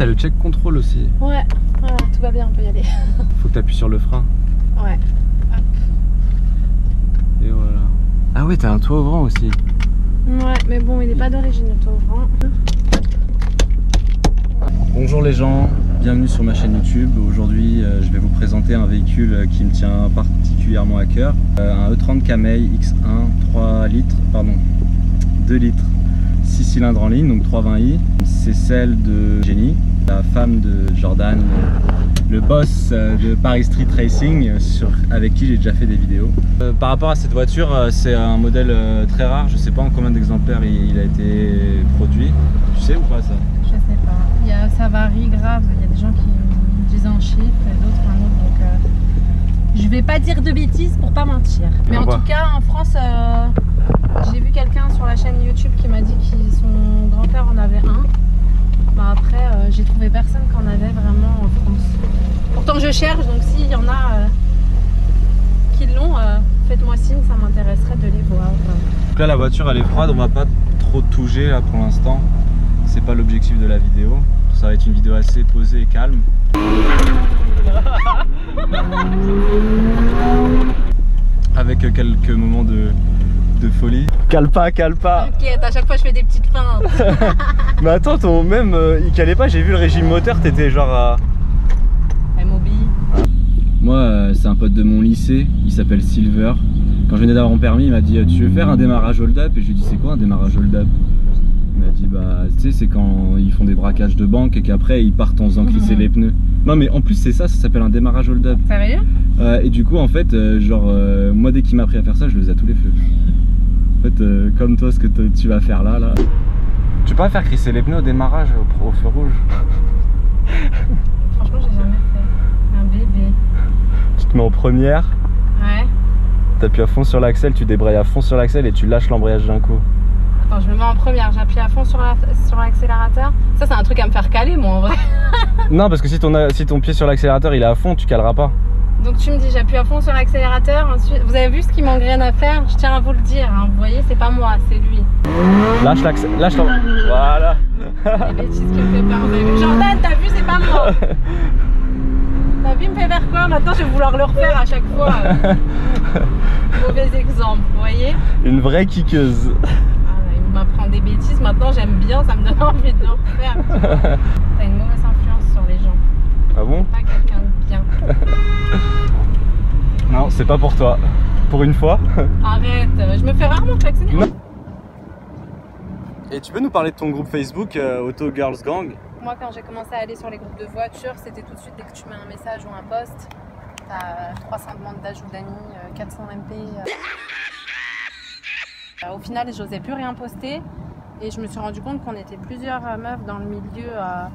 t'as le check control aussi. Ouais, tout va bien, on peut y aller. Faut que t'appuies sur le frein. Ouais. Hop. Et voilà. Ah ouais, t'as un toit ouvrant aussi. Ouais, mais bon, il n'est pas d'origine le toit ouvrant. Bonjour les gens, bienvenue sur ma chaîne YouTube. Aujourd'hui je vais vous présenter un véhicule qui me tient particulièrement à cœur. Un E30 Camei X1 2 litres 6 cylindres en ligne, donc 320i. C'est celle de Jenny, la femme de Jordan, le boss de Paris Street Racing, avec qui j'ai déjà fait des vidéos. Par rapport à cette voiture, c'est un modèle très rare. Je sais pas en combien d'exemplaires il a été produit. Tu sais ou pas ça? Je sais pas. Ça varie grave. Il y a des gens qui disent un chiffre et d'autres un autre. Donc je vais pas dire de bêtises pour pas mentir. Mais en tout cas, en France, j'ai vu quelqu'un sur la chaîne YouTube qui m'a dit que son grand-père en avait un. Bah après, j'ai trouvé personne qui en avait vraiment en France. Pourtant je cherche, donc s'il y en a qui l'ont, faites-moi signe, ça m'intéresserait de les voir. Donc là la voiture elle est froide, on va pas trop toucher là pour l'instant. C'est pas l'objectif de la vidéo. Ça va être une vidéo assez posée et calme. Avec quelques moments de folie. Cale pas. T'inquiète, à chaque fois je fais des petites feintes. Mais attends, il calait pas, j'ai vu le régime moteur, t'étais genre à... MOB. Moi, c'est un pote de mon lycée, il s'appelle Silver. Quand je venais d'avoir mon permis, il m'a dit tu veux faire un démarrage hold-up? Et je lui ai dit c'est quoi un démarrage hold-up? Il m'a dit bah tu sais c'est quand ils font des braquages de banque et qu'après ils partent en faisant glisser les pneus. Non mais en plus c'est ça s'appelle un démarrage hold-up. Sérieux? Et du coup en fait moi dès qu'il m'a appris à faire ça je le faisais à tous les feux. En fait comme toi ce que tu vas faire là. Tu peux pas faire crisser les pneus au démarrage au feu rouge? Franchement j'ai jamais fait. Un bébé. Tu te mets en première. Ouais. T'appuies à fond sur l'axel, tu débrayes à fond sur l'axel et tu lâches l'embrayage d'un coup. Attends, je me mets en première, j'appuie à fond sur l'accélérateur. Ça c'est un truc à me faire caler moi en vrai. Non parce que si ton pied sur l'accélérateur il est à fond, tu caleras pas. Donc tu me dis j'appuie à fond sur l'accélérateur, ensuite vous avez vu ce qui m'engraine à faire? Je tiens à vous le dire, hein. Vous voyez c'est pas moi, c'est lui. Lâche l'accélérateur, lâche l'embrayage. Voilà. Les bêtises qui me fait peur, vous avez vu? Jordan, t'as vu c'est pas moi. T'as vu, il me fait faire quoi? Maintenant je vais vouloir le refaire à chaque fois. Mauvais exemple, vous voyez? Une vraie kickeuse. Il m'apprend des bêtises, maintenant j'aime bien, ça me donne envie de le refaire. T'as une mauvaise influence sur les gens. Ah bon? Pas quelqu'un de bien. Non, c'est pas pour toi. Pour une fois. Arrête, je me fais rarement klaxonner. Et tu peux nous parler de ton groupe Facebook Auto Girls Gang? Moi quand j'ai commencé à aller sur les groupes de voitures, c'était tout de suite dès que tu mets un message ou un post, t'as 300 demandes d'ajout d'amis, 400 MP. Au final, j'osais plus rien poster et je me suis rendu compte qu'on était plusieurs meufs dans le milieu à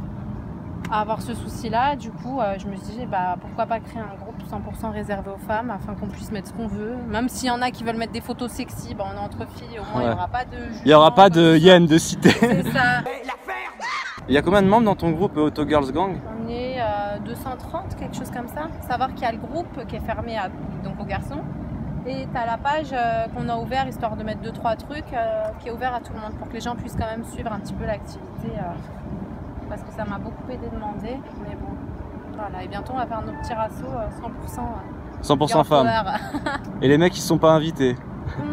avoir ce souci-là. Du coup, je me suis dit, bah, pourquoi pas créer un groupe 100% réservé aux femmes afin qu'on puisse mettre ce qu'on veut. Même s'il y en a qui veulent mettre des photos sexy, bah, on est entre filles, au moins il n'y aura pas de jugement. Il n'y aura pas de hyène de cité. C'est ça. Il y a combien de membres dans ton groupe Auto Girls Gang? On est 230, quelque chose comme ça. Savoir qu'il y a le groupe qui est fermé donc aux garçons. Et tu as la page qu'on a ouvert histoire de mettre 2-3 trucs qui est ouvert à tout le monde pour que les gens puissent quand même suivre un petit peu l'activité parce que ça m'a beaucoup aidé de demander. Mais bon, voilà. Et bientôt on va faire notre petit rasso 100% femmes. Et les mecs ils sont pas invités?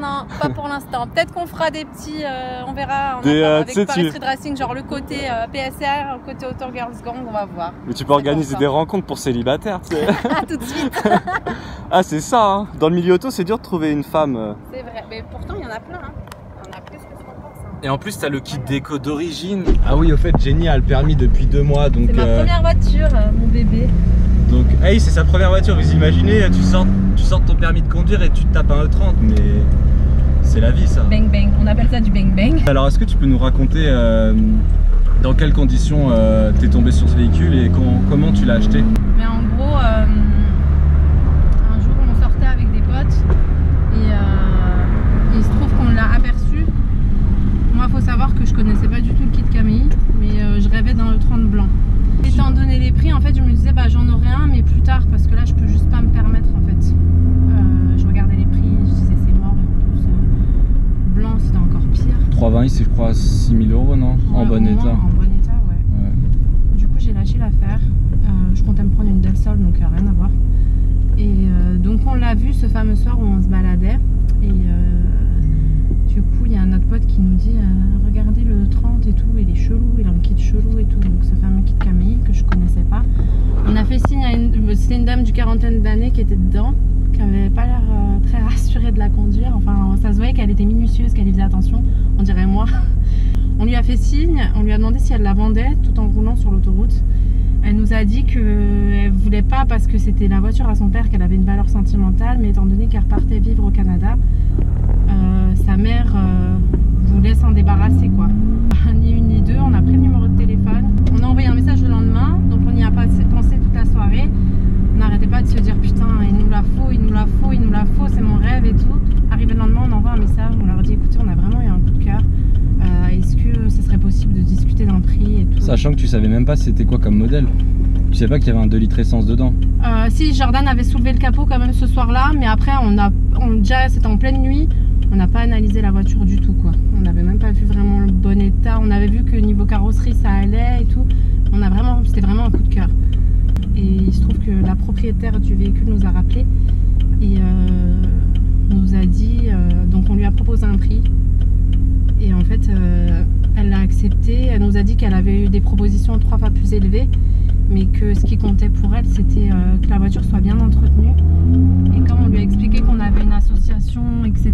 Non, pas pour l'instant. Peut-être qu'on fera des petits, on verra avec Paris Street Racing, genre le côté PSR, le côté Auto Girls Gang, on va voir. Mais tu peux organiser des rencontres pour célibataires, tu sais. Ah, tout de suite. Ah, c'est ça, hein. Dans le milieu auto, c'est dur de trouver une femme. C'est vrai, mais pourtant il y en a plein, hein. Il y en a plus que ce qu'on pense. Hein. Et en plus, t'as le kit déco d'origine. Ah oui, au fait, Jenny a le permis depuis 2 mois, donc... C'est ma première voiture, mon bébé. Donc, hey, c'est sa première voiture, vous imaginez, tu sors ton permis de conduire et tu te tapes un E30, mais c'est la vie ça. Bang bang, on appelle ça du bang bang. Alors est-ce que tu peux nous raconter dans quelles conditions t'es tombé sur ce véhicule et comment tu l'as acheté? Mais en gros, un jour on sortait avec des potes et il se trouve qu'on l'a aperçu. Moi il faut savoir que je connaissais pas du tout le kit Camei, mais je rêvais d'un E30 blanc. Étant donné les prix, en fait, je me disais bah j'en aurai un, mais plus tard, parce que là, je peux juste pas me permettre, en fait. Je regardais les prix, je disais c'est mort, et en plus, blanc, c'était encore pire. 320i, c'est je crois 6 000 €, non? Ouais, en bon état. En bon état, ouais. Du coup, j'ai à faire. Je comptais me prendre une Del Sol, donc rien à voir. Et donc on l'a vu ce fameux soir où on se baladait. Et du coup, il y a un autre pote qui nous dit regardez le 30 et tout, il est chelou, il a un kit chelou et tout. Donc ce fameux kit Camille que je connaissais pas. On a fait signe à c'était une dame du quarantaine d'années qui était dedans, qui avait pas l'air très rassurée de la conduire. Enfin, ça se voyait qu'elle était minutieuse, qu'elle y faisait attention, on dirait moi. On lui a fait signe, on lui a demandé si elle la vendait tout en roulant sur l'autoroute. Elle nous a dit qu'elle voulait pas parce que c'était la voiture à son père, qu'elle avait une valeur sentimentale, mais étant donné qu'elle repartait vivre au Canada, sa mère voulait s'en débarrasser quoi. Ni une ni deux, on a pris le numéro de téléphone, on a envoyé un message le lendemain, donc on y a pensé toute la soirée. On n'arrêtait pas de se dire putain, il nous la faut, il nous la faut, il nous la faut, c'est mon rêve et tout. Arrivé le lendemain, on envoie un message, on leur dit écoutez, on a vraiment eu un coup de cœur. Est-ce que ce serait possible de discuter d'un prix et tout. Sachant que tu savais même pas c'était quoi comme modèle. Tu savais pas qu'il y avait un 2 litres essence dedans. Si, Jordan avait soulevé le capot quand même ce soir-là, mais après déjà c'était en pleine nuit, on n'a pas analysé la voiture du tout quoi. On n'avait même pas vu vraiment le bon état. On avait vu que niveau carrosserie ça allait et tout. C'était vraiment un coup de cœur. Et il se trouve que la propriétaire du véhicule nous a rappelé et nous a dit, donc on lui a proposé un prix. Et en fait, elle l'a accepté. Elle nous a dit qu'elle avait eu des propositions 3 fois plus élevées, mais que ce qui comptait pour elle, c'était que la voiture soit bien entretenue. Et comme on lui a expliqué qu'on avait une association, etc.,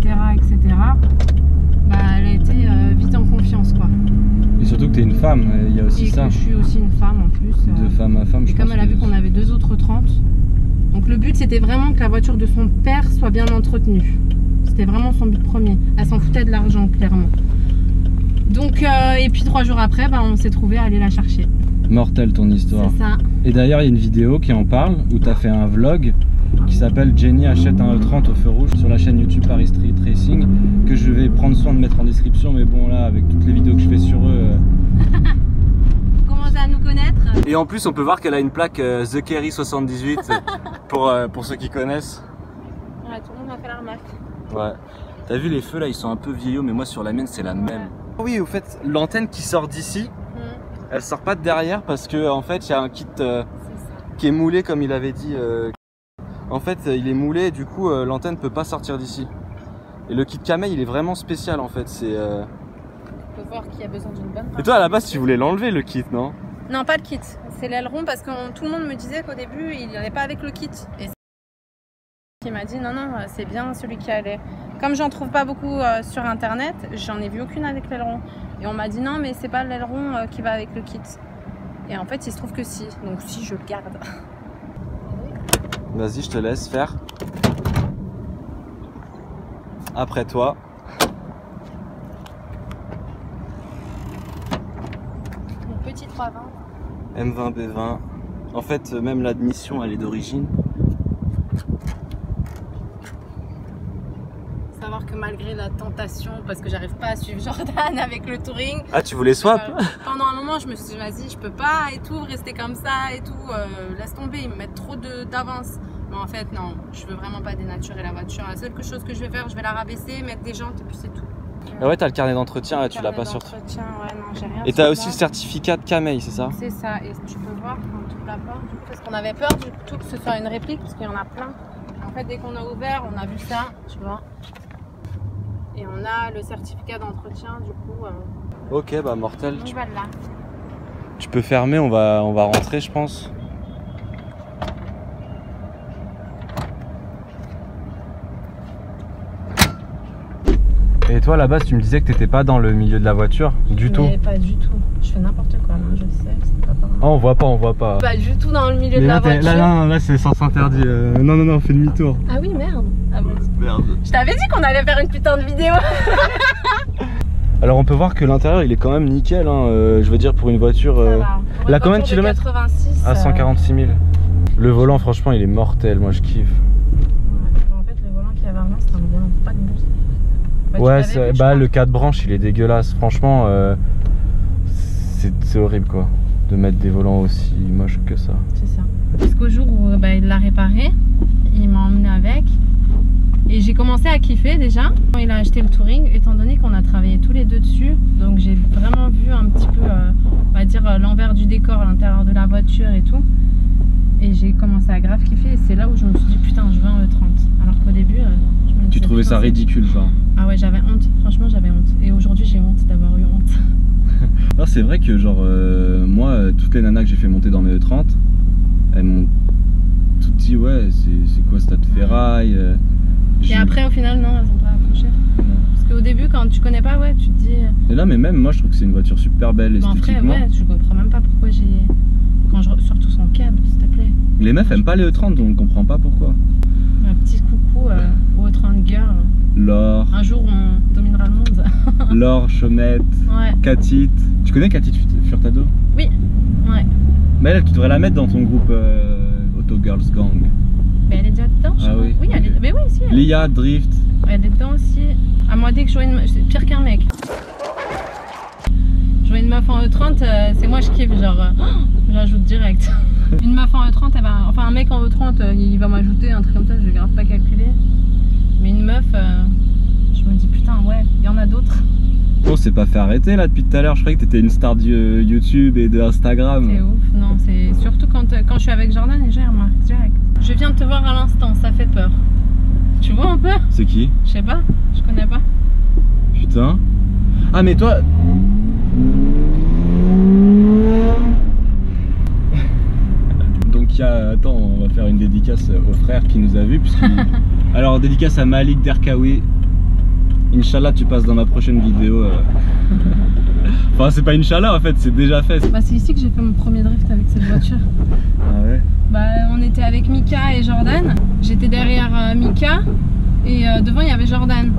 bah, elle a été vite en confiance, quoi. Et surtout que tu es une femme, il y a aussi ça. Et que je suis aussi une femme en plus. De femme à femme, et comme elle a vu qu'on avait 2 autres 30. Donc le but, c'était vraiment que la voiture de son père soit bien entretenue. C'était vraiment son but premier. Elle s'en foutait de l'argent, clairement. Donc, et puis 3 jours après, bah, on s'est trouvé à aller la chercher. Mortel ton histoire. C'est ça. Et d'ailleurs, il y a une vidéo qui en parle où tu as fait un vlog qui s'appelle Jenny achète un E30 au feu rouge sur la chaîne YouTube Paris Street Racing, que je vais prendre soin de mettre en description. Mais bon, là, avec toutes les vidéos que je fais sur eux. Commencez à nous connaître. Et en plus, on peut voir qu'elle a une plaque The Kerry 78 pour ceux qui connaissent. Ouais, tout le monde a fait la remarque. Ouais. T'as vu les feux là, ils sont un peu vieillots, mais moi sur la mienne c'est la même. Oui, au fait, l'antenne qui sort d'ici, elle sort pas de derrière parce que en fait il y a un kit qui est moulé comme il avait dit. En fait, il est moulé et du coup l'antenne peut pas sortir d'ici. Et le kit Camei, il est vraiment spécial en fait. C'est. On peut voir qu'il y a besoin d'une bonne. Et toi à la base tu voulais l'enlever le kit, non? Non, pas le kit. C'est l'aileron parce que tout le monde me disait qu'au début il n'y allait pas avec le kit. Et qui m'a dit non c'est bien celui qui allait. Comme j'en trouve pas beaucoup sur internet, j'en ai vu aucune avec l'aileron. Et on m'a dit non mais c'est pas l'aileron qui va avec le kit. Et en fait il se trouve que si, donc si je le garde. Vas-y, je te laisse faire. Après toi. Mon petit 320. M20 B20. En fait même l'admission elle est d'origine. Savoir que malgré la tentation, parce que j'arrive pas à suivre Jordan avec le touring. Ah, tu voulais swap? Pendant un moment, je me suis dit, vas-y, je peux pas et tout, rester comme ça et tout, laisse tomber, ils me mettent trop d'avance. Mais en fait, non, je veux vraiment pas dénaturer la voiture. La seule chose que je vais faire, je vais la rabaisser, mettre des jantes et puis c'est tout. Ah ouais, t'as le carnet d'entretien, là, tu l'as pas sur toi. Ouais, non, j'ai rien. Et t'as aussi le certificat de Camei, c'est ça? C'est ça, et tu peux voir quand tu ouvres la porte, du coup, parce qu'on avait peur du tout que ce soit une réplique, parce qu'il y en a plein. En fait, dès qu'on a ouvert, on a vu ça, tu vois. Et on a le certificat d'entretien, du coup. Ok, bah mortel. Voilà. Tu peux fermer, on va rentrer, je pense. Et toi, à la base, tu me disais que t'étais pas dans le milieu de la voiture, du tout. Pas du tout. Je fais n'importe quoi, là, je sais, c'est pas pareil. Oh, on voit pas. Pas du tout dans le milieu de la voiture. Là, c'est sens interdit. Non, fais demi-tour. Ah oui, merde. Ah bon. Merde. Je t'avais dit qu'on allait faire une putain de vidéo. Alors, on peut voir que l'intérieur, il est quand même nickel. Hein. Je veux dire, pour une voiture. Elle a combien de kilomètres? 86. À 146 000. Le volant, franchement, il est mortel. Moi, je kiffe. Ouais, en fait, le volant qu'il y avait avant, c'était un volant pas de boost. Ouais, le 4 branches, il est dégueulasse. Franchement, c'est horrible, quoi, de mettre des volants aussi moches que ça. C'est ça. Parce qu'au jour où il l'a réparé, il m'a emmené avec. Et Et j'ai commencé à kiffer déjà. Quand il a acheté le Touring, étant donné qu'on a travaillé tous les deux dessus, donc j'ai vraiment vu un petit peu, on va dire, l'envers du décor à l'intérieur de la voiture et tout. Et j'ai commencé à grave kiffer. Et c'est là où je me suis dit, putain, je veux un E30. Alors qu'au début, je me disais, Tu trouvais ça ridicule, genre? Ah ouais, j'avais honte. Franchement, j'avais honte. Et aujourd'hui, j'ai honte d'avoir eu honte. Alors c'est vrai que genre moi toutes les nanas que j'ai fait monter dans mes E30, elles m'ont tout dit ouais c'est quoi cette ferraille Et après au final non, elles ont pas accroché. Parce qu'au début quand tu connais pas, ouais, tu te dis. Et là mais même moi je trouve que c'est une voiture super belle esthétiquement. Après ouais, je comprends même pas pourquoi j'ai. Surtout son câble, s'il te plaît. Les meufs aiment pas les E30 donc on comprend pas pourquoi. Un petit coucou aux E30 girls. Laure. Un jour on dominera le monde. Laure, Chomette, ouais. Catite. Tu connais Catite Furtado? Oui, ouais. Mais elle, tu devrais la mettre dans ton groupe Auto Girls Gang. Mais elle est déjà dedans, je crois. Oui, okay. elle est... Mais oui, si. Lia, Drift. Ouais, elle est dedans aussi. À moi, dès que je vois une meuf, c'est pire qu'un mec. Je vois une meuf en E30, c'est moi je kiffe, genre, j'ajoute direct. Une meuf en E30, elle va... enfin un mec en E30, il va m'ajouter un truc comme ça, je vais grave pas calculer. Mais une meuf, je me dis putain, ouais, il y en a d'autres. On s'est pas fait arrêter là depuis tout à l'heure, je croyais que t'étais une star de YouTube et de Instagram. C'est ouf, non, c'est surtout quand je suis avec Jordan et j'ai remarqué direct. Je viens de te voir à l'instant, ça fait peur. Tu vois un peu? C'est qui? Je sais pas, je connais pas. Putain. Ah mais toi... Donc il y a... Attends, on va faire une dédicace au frère qui nous a vus puisqu'il... Alors dédicace à Malik Derkaoui. Inch'Allah tu passes dans ma prochaine vidéo. Enfin c'est pas Inch'Allah en fait, c'est déjà fait. Bah c'est ici que j'ai fait mon premier drift avec cette voiture. Ah ouais? Bah on était avec Mika et Jordan. J'étais derrière Mika et devant il y avait Jordan.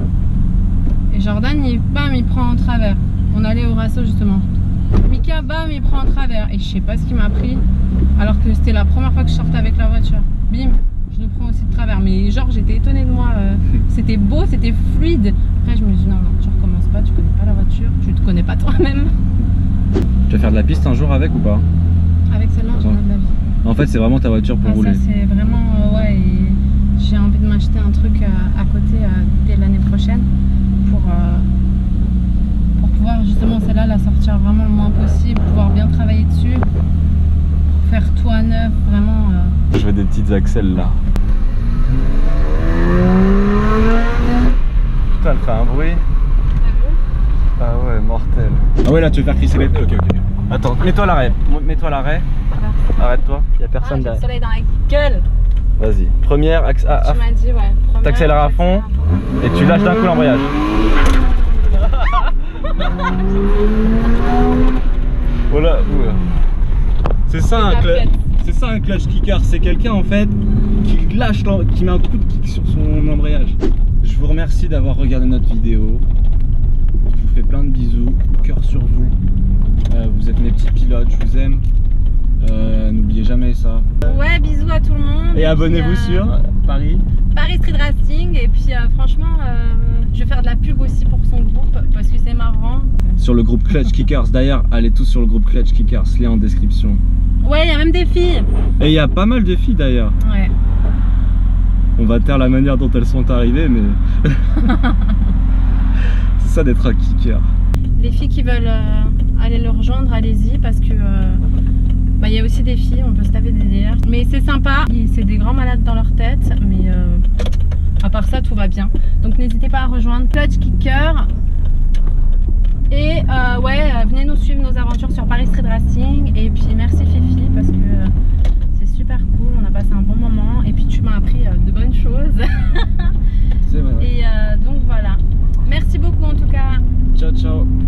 Et Jordan il prend en travers. On allait au Rasso justement. Mika bam il prend en travers et je sais pas ce qui m'a pris. Alors que c'était la première fois que je sortais avec la voiture. Bim, je le prends aussi de travers. Mais genre j'étais étonnée de moi. C'était beau, c'était fluide. Après je me dis non, tu recommences pas, tu connais pas la voiture, tu te connais pas toi-même. Tu vas faire de la piste un jour avec ou pas? Avec celle-là, j'en ai de la vie. En fait c'est vraiment ta voiture pour rouler. Ça c'est vraiment, ouais, et j'ai envie de m'acheter un truc à côté dès l'année prochaine pour pouvoir justement celle-là la sortir vraiment le moins possible, pouvoir bien travailler dessus, pour faire tout à neuf, vraiment. Je veux des petites axelles là. Putain, elle fait un bruit. T'as vu? Ah ouais, mortel. Ah ouais, là tu veux faire crisser les... Ok. Attends, mets-toi à l'arrêt. Mets-toi à l'arrêt. Arrête-toi. Il n'y a personne derrière. Le soleil dans la gueule. Vas-y. Première, tu m'as dit, ouais. T'accélères à fond et tu lâches d'un coup l'embrayage. Voilà. C'est ça un clutch kicker. C'est quelqu'un en fait qui lâche, qui met un coup de kick sur son embrayage. Je vous remercie d'avoir regardé notre vidéo. Je vous fais plein de bisous, cœur sur vous. Vous êtes mes petits pilotes, je vous aime. N'oubliez jamais ça. Ouais, bisous à tout le monde. Et abonnez-vous sur Paris Street Racing. Et puis franchement, je vais faire de la pub aussi pour son groupe parce que c'est marrant. Sur le groupe Clutch Kickers. D'ailleurs, allez tous sur le groupe Clutch Kickers, lien en description. Ouais, il y a même des filles. Et il y a pas mal de filles d'ailleurs. Ouais. On va taire la manière dont elles sont arrivées, mais c'est ça d'être un kicker. Les filles qui veulent aller le rejoindre, allez-y parce que il y a aussi des filles, on peut se taper des délires. Mais c'est sympa, c'est des grands malades dans leur tête, mais à part ça tout va bien. Donc n'hésitez pas à rejoindre Clutch Kicker. Et ouais, venez nous suivre nos aventures sur Paris Street Racing. Et puis merci Fifi parce que